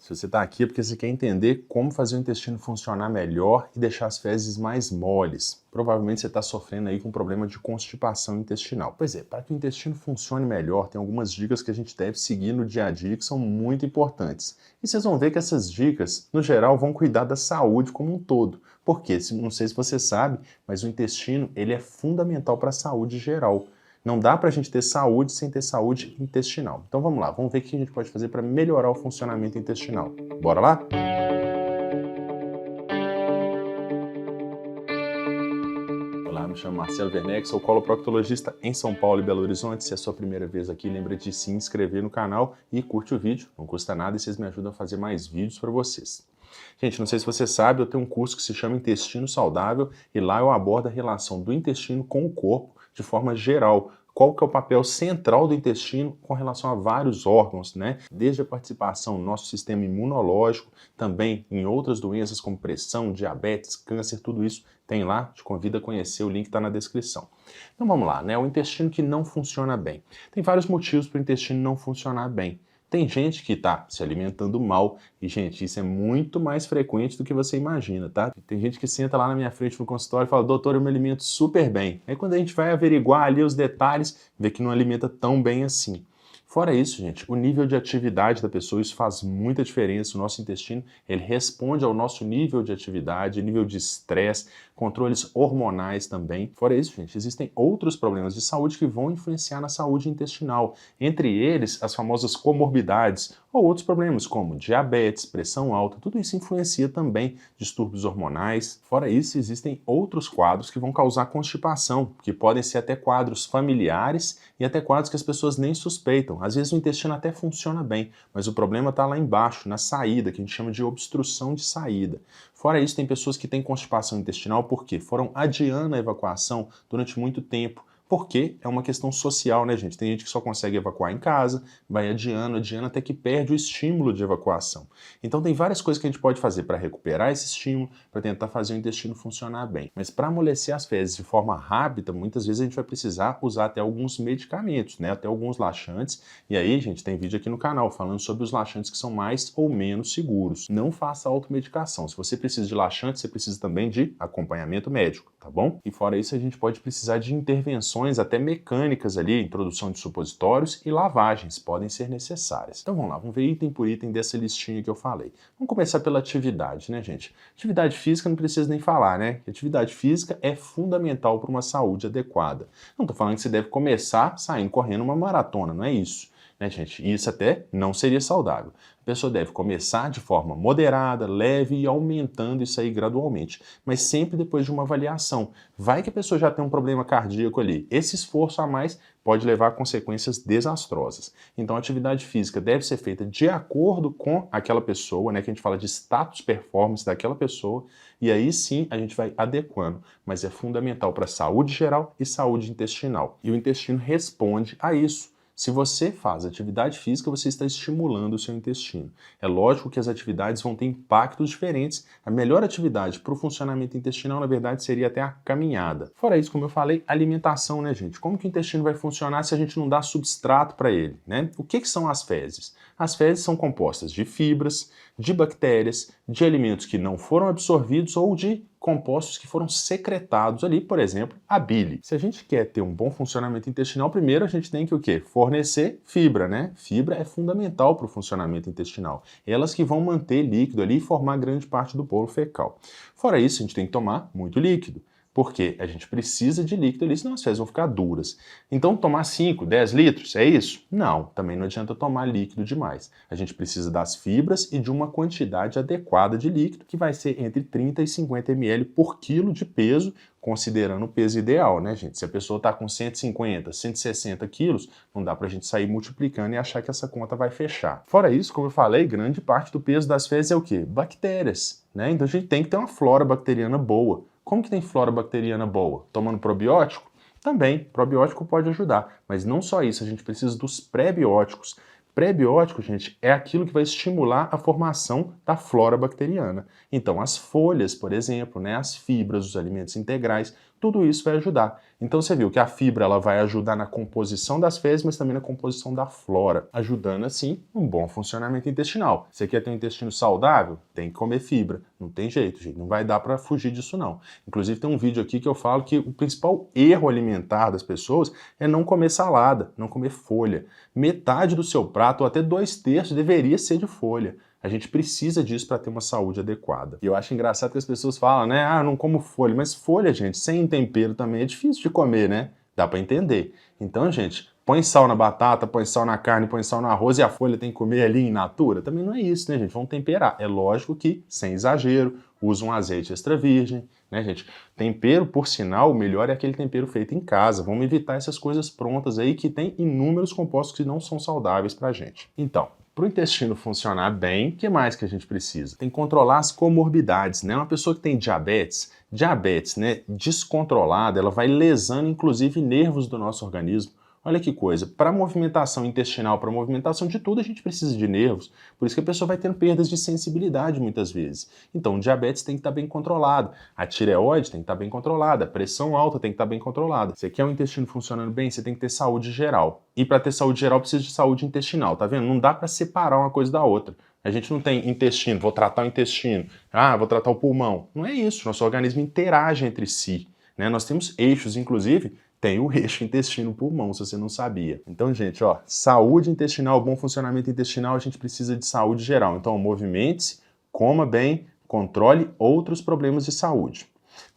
Se você está aqui é porque você quer entender como fazer o intestino funcionar melhor e deixar as fezes mais moles. Provavelmente você está sofrendo aí com um problema de constipação intestinal. Pois é, para que o intestino funcione melhor, tem algumas dicas que a gente deve seguir no dia a dia que são muito importantes. E vocês vão ver que essas dicas, no geral, vão cuidar da saúde como um todo. Porque, não sei se você sabe, mas o intestino ele é fundamental para a saúde geral. Não dá para a gente ter saúde sem ter saúde intestinal. Então vamos lá, vamos ver o que a gente pode fazer para melhorar o funcionamento intestinal. Bora lá? Olá, me chamo Marcelo Werneck, sou coloproctologista em São Paulo e Belo Horizonte. Se é a sua primeira vez aqui, lembra de se inscrever no canal e curte o vídeo, não custa nada e vocês me ajudam a fazer mais vídeos para vocês. Gente, não sei se você sabe, eu tenho um curso que se chama Intestino Saudável e lá eu abordo a relação do intestino com o corpo de forma geral. Qual que é o papel central do intestino com relação a vários órgãos, né? Desde a participação no nosso sistema imunológico, também em outras doenças como pressão, diabetes, câncer, tudo isso tem lá, te convido a conhecer, o link está na descrição. Então vamos lá, né? O intestino que não funciona bem. Tem vários motivos para o intestino não funcionar bem. Tem gente que está se alimentando mal e, gente, isso é muito mais frequente do que você imagina, tá? Tem gente que senta lá na minha frente no consultório e fala, doutor, eu me alimento super bem. Aí quando a gente vai averiguar ali os detalhes, vê que não alimenta tão bem assim. Fora isso, gente, o nível de atividade da pessoa, isso faz muita diferença. O nosso intestino, ele responde ao nosso nível de atividade, nível de estresse, controles hormonais também. Fora isso, gente, existem outros problemas de saúde que vão influenciar na saúde intestinal. Entre eles, as famosas comorbidades ou outros problemas como diabetes, pressão alta, tudo isso influencia também distúrbios hormonais. Fora isso, existem outros quadros que vão causar constipação, que podem ser até quadros familiares e até quadros que as pessoas nem suspeitam. Às vezes o intestino até funciona bem, mas o problema está lá embaixo, na saída, que a gente chama de obstrução de saída. Fora isso, tem pessoas que têm constipação intestinal porque foram adiando a evacuação durante muito tempo. Porque é uma questão social, né, gente? Tem gente que só consegue evacuar em casa, vai adiando até que perde o estímulo de evacuação. Então tem várias coisas que a gente pode fazer para recuperar esse estímulo, para tentar fazer o intestino funcionar bem. Mas para amolecer as fezes de forma rápida, muitas vezes a gente vai precisar usar até alguns medicamentos, né? Até alguns laxantes. E aí, gente, tem vídeo aqui no canal falando sobre os laxantes que são mais ou menos seguros. Não faça automedicação. Se você precisa de laxante, você precisa também de acompanhamento médico, tá bom? E fora isso, a gente pode precisar de intervenções até mecânicas ali, introdução de supositórios e lavagens podem ser necessárias. Então vamos lá, vamos ver item por item dessa listinha que eu falei. Vamos começar pela atividade, né, gente? Atividade física não precisa nem falar, né? Atividade física é fundamental para uma saúde adequada. Não estou falando que você deve começar saindo correndo uma maratona, não é isso. Né, gente? Isso até não seria saudável. A pessoa deve começar de forma moderada, leve e aumentando isso aí gradualmente, mas sempre depois de uma avaliação. Vai que a pessoa já tem um problema cardíaco ali. Esse esforço a mais pode levar a consequências desastrosas. Então a atividade física deve ser feita de acordo com aquela pessoa, né, que a gente fala de status performance daquela pessoa, e aí sim a gente vai adequando, mas é fundamental para a saúde geral e saúde intestinal. E o intestino responde a isso. Se você faz atividade física, você está estimulando o seu intestino. É lógico que as atividades vão ter impactos diferentes. A melhor atividade para o funcionamento intestinal, na verdade, seria até a caminhada. Fora isso, como eu falei, alimentação, né, gente? Como que o intestino vai funcionar se a gente não dá substrato para ele, né? O que são as fezes? As fezes são compostas de fibras, de bactérias, de alimentos que não foram absorvidos ou de compostos que foram secretados ali, por exemplo, a bile. Se a gente quer ter um bom funcionamento intestinal, primeiro a gente tem que o quê? Fornecer fibra, né? Fibra é fundamental para o funcionamento intestinal. Elas que vão manter líquido ali e formar grande parte do bolo fecal. Fora isso, a gente tem que tomar muito líquido. Porque a gente precisa de líquido ali, senão as fezes vão ficar duras. Então, tomar 5, 10 litros, é isso? Não, também não adianta tomar líquido demais. A gente precisa das fibras e de uma quantidade adequada de líquido, que vai ser entre 30 e 50 ml por quilo de peso, considerando o peso ideal, né, gente? Se a pessoa está com 150, 160 quilos, não dá pra gente sair multiplicando e achar que essa conta vai fechar. Fora isso, como eu falei, grande parte do peso das fezes é o quê? Bactérias, né? Então a gente tem que ter uma flora bacteriana boa. Como que tem flora bacteriana boa? Tomando probiótico? Também, probiótico pode ajudar, mas não só isso, a gente precisa dos pré-bióticos. Pré-biótico, gente, é aquilo que vai estimular a formação da flora bacteriana. Então, as folhas, por exemplo, né, as fibras, os alimentos integrais, tudo isso vai ajudar. Então você viu que a fibra ela vai ajudar na composição das fezes, mas também na composição da flora, ajudando assim um bom funcionamento intestinal. Você quer ter um intestino saudável? Tem que comer fibra. Não tem jeito, gente. Não vai dar para fugir disso não. Inclusive tem um vídeo aqui que eu falo que o principal erro alimentar das pessoas é não comer salada, não comer folha. Metade do seu prato, ou até 2/3, deveria ser de folha. A gente precisa disso para ter uma saúde adequada. E eu acho engraçado que as pessoas falam, né? Ah, não como folha. Mas folha, gente, sem tempero também é difícil de comer, né? Dá para entender. Então, gente, põe sal na batata, põe sal na carne, põe sal no arroz e a folha tem que comer ali in natura? Também não é isso, né, gente? Vamos temperar. É lógico que, sem exagero, usa um azeite extra virgem, né, gente? Tempero, por sinal, o melhor é aquele tempero feito em casa. Vamos evitar essas coisas prontas aí que tem inúmeros compostos que não são saudáveis pra gente. Então, para o intestino funcionar bem, o que mais que a gente precisa? Tem que controlar as comorbidades, né? Uma pessoa que tem diabetes, né, descontrolada, ela vai lesando inclusive nervos do nosso organismo. Olha que coisa, para movimentação intestinal, para movimentação de tudo, a gente precisa de nervos. Por isso que a pessoa vai tendo perdas de sensibilidade muitas vezes. Então, o diabetes tem que estar bem controlado, a tireoide tem que estar bem controlada, a pressão alta tem que estar bem controlada. Você quer um intestino funcionando bem, você tem que ter saúde geral. E para ter saúde geral, precisa de saúde intestinal, tá vendo? Não dá para separar uma coisa da outra. A gente não tem intestino, vou tratar o intestino, vou tratar o pulmão. Não é isso, nosso organismo interage entre si, né? Nós temos eixos, inclusive, tem o eixo intestino-pulmão, se você não sabia. Então, gente, ó, saúde intestinal, bom funcionamento intestinal, a gente precisa de saúde geral. Então, movimente-se, coma bem, controle outros problemas de saúde.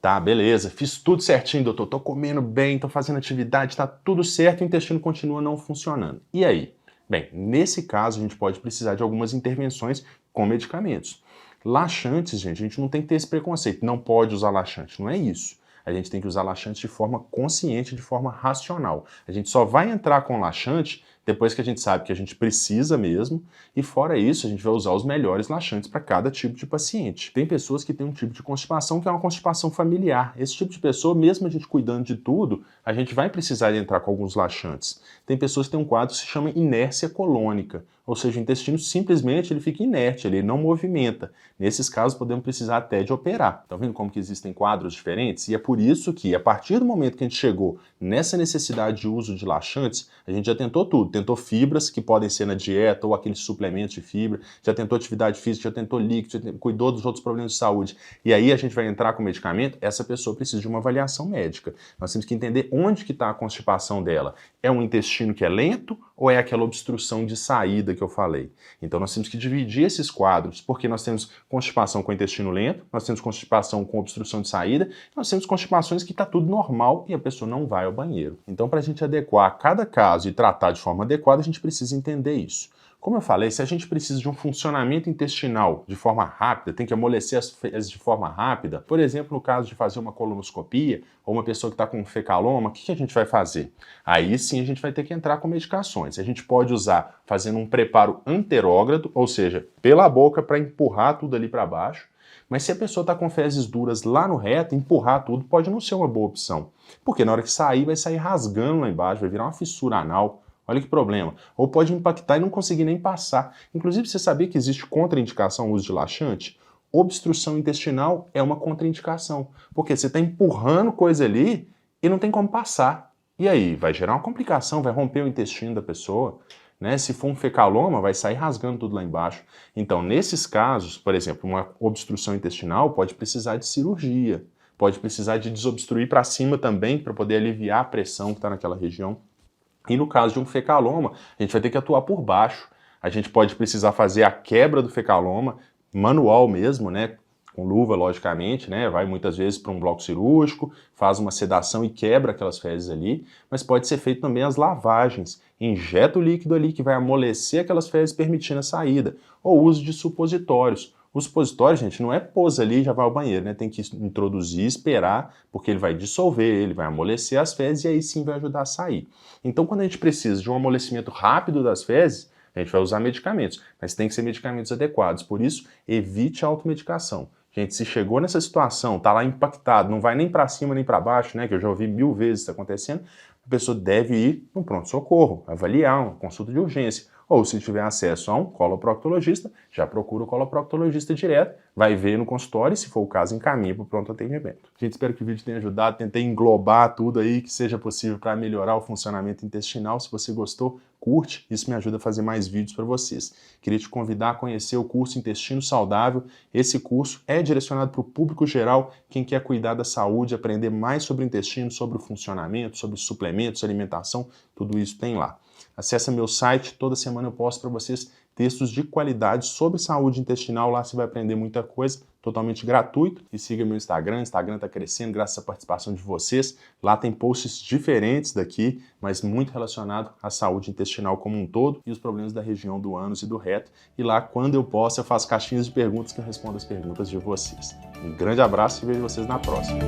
Tá, beleza, fiz tudo certinho, doutor, tô comendo bem, tô fazendo atividade, tá tudo certo, o intestino continua não funcionando. E aí? Bem, nesse caso, a gente pode precisar de algumas intervenções com medicamentos. Laxantes, gente, a gente não tem que ter esse preconceito, não pode usar laxante, não é isso. A gente tem que usar laxante de forma consciente, de forma racional. A gente só vai entrar com laxante depois que a gente sabe que a gente precisa mesmo, e fora isso, a gente vai usar os melhores laxantes para cada tipo de paciente. Tem pessoas que têm um tipo de constipação que é uma constipação familiar. Esse tipo de pessoa, mesmo a gente cuidando de tudo, a gente vai precisar de entrar com alguns laxantes. Tem pessoas que têm um quadro que se chama inércia colônica, ou seja, o intestino simplesmente ele fica inerte, ele não movimenta. Nesses casos, podemos precisar até de operar. Estão vendo como que existem quadros diferentes? E é por isso que, a partir do momento que a gente chegou nessa necessidade de uso de laxantes, a gente já tentou tudo. Tentou fibras, que podem ser na dieta, ou aqueles suplementos de fibra, já tentou atividade física, já tentou líquido, cuidou dos outros problemas de saúde. E aí a gente vai entrar com medicamento, essa pessoa precisa de uma avaliação médica. Nós temos que entender onde que está a constipação dela. É um intestino que é lento ou é aquela obstrução de saída que eu falei? Então nós temos que dividir esses quadros, porque nós temos constipação com intestino lento, nós temos constipação com obstrução de saída, nós temos constipações que está tudo normal e a pessoa não vai ao banheiro. Então, para a gente adequar cada caso e tratar de forma adequada, a gente precisa entender isso. Como eu falei, se a gente precisa de um funcionamento intestinal de forma rápida, tem que amolecer as fezes de forma rápida, por exemplo, no caso de fazer uma colonoscopia, ou uma pessoa que está com fecaloma, o que a gente vai fazer? Aí sim a gente vai ter que entrar com medicações. A gente pode usar fazendo um preparo anterógrado, ou seja, pela boca para empurrar tudo ali para baixo. Mas se a pessoa está com fezes duras lá no reto, empurrar tudo pode não ser uma boa opção. Porque na hora que sair, vai sair rasgando lá embaixo, vai virar uma fissura anal. Olha que problema. Ou pode impactar e não conseguir nem passar. Inclusive, você sabia que existe contraindicação ao uso de laxante? Obstrução intestinal é uma contraindicação. Porque você está empurrando coisa ali e não tem como passar. E aí? Vai gerar uma complicação, vai romper o intestino da pessoa. Né? Se for um fecaloma, vai sair rasgando tudo lá embaixo. Então, nesses casos, por exemplo, uma obstrução intestinal pode precisar de cirurgia. Pode precisar de desobstruir para cima também, para poder aliviar a pressão que está naquela região. E no caso de um fecaloma, a gente vai ter que atuar por baixo. A gente pode precisar fazer a quebra do fecaloma, manual mesmo, né? Com luva, logicamente, né? Vai muitas vezes para um bloco cirúrgico, faz uma sedação e quebra aquelas fezes ali, mas pode ser feito também as lavagens. Injeta o líquido ali que vai amolecer aquelas fezes permitindo a saída. Ou uso de supositórios. O supositório, gente, não é pôs ali e já vai ao banheiro, né? Tem que introduzir, esperar, porque ele vai dissolver, ele vai amolecer as fezes e aí sim vai ajudar a sair. Então, quando a gente precisa de um amolecimento rápido das fezes, a gente vai usar medicamentos, mas tem que ser medicamentos adequados. Por isso, evite a automedicação. Gente, se chegou nessa situação, tá lá impactado, não vai nem para cima nem para baixo, né? Que eu já ouvi 1000 vezes isso acontecendo, a pessoa deve ir no pronto-socorro, avaliar uma consulta de urgência. ou se tiver acesso a um coloproctologista, já procura o coloproctologista direto, vai ver no consultório e, se for o caso, encaminha para o pronto atendimento. Gente, espero que o vídeo tenha ajudado, tentei englobar tudo aí que seja possível para melhorar o funcionamento intestinal. Se você gostou, curte, isso me ajuda a fazer mais vídeos para vocês. Queria te convidar a conhecer o curso Intestino Saudável. Esse curso é direcionado para o público geral, quem quer cuidar da saúde, aprender mais sobre o intestino, sobre o funcionamento, sobre suplementos, alimentação, tudo isso tem lá. Acesse meu site, toda semana eu posto para vocês textos de qualidade sobre saúde intestinal, lá você vai aprender muita coisa, totalmente gratuito. E siga meu Instagram, o Instagram está crescendo graças à participação de vocês. Lá tem posts diferentes daqui, mas muito relacionado à saúde intestinal como um todo e os problemas da região do ânus e do reto. E lá, quando eu posso, eu faço caixinhas de perguntas que eu respondo as perguntas de vocês. Um grande abraço e vejo vocês na próxima.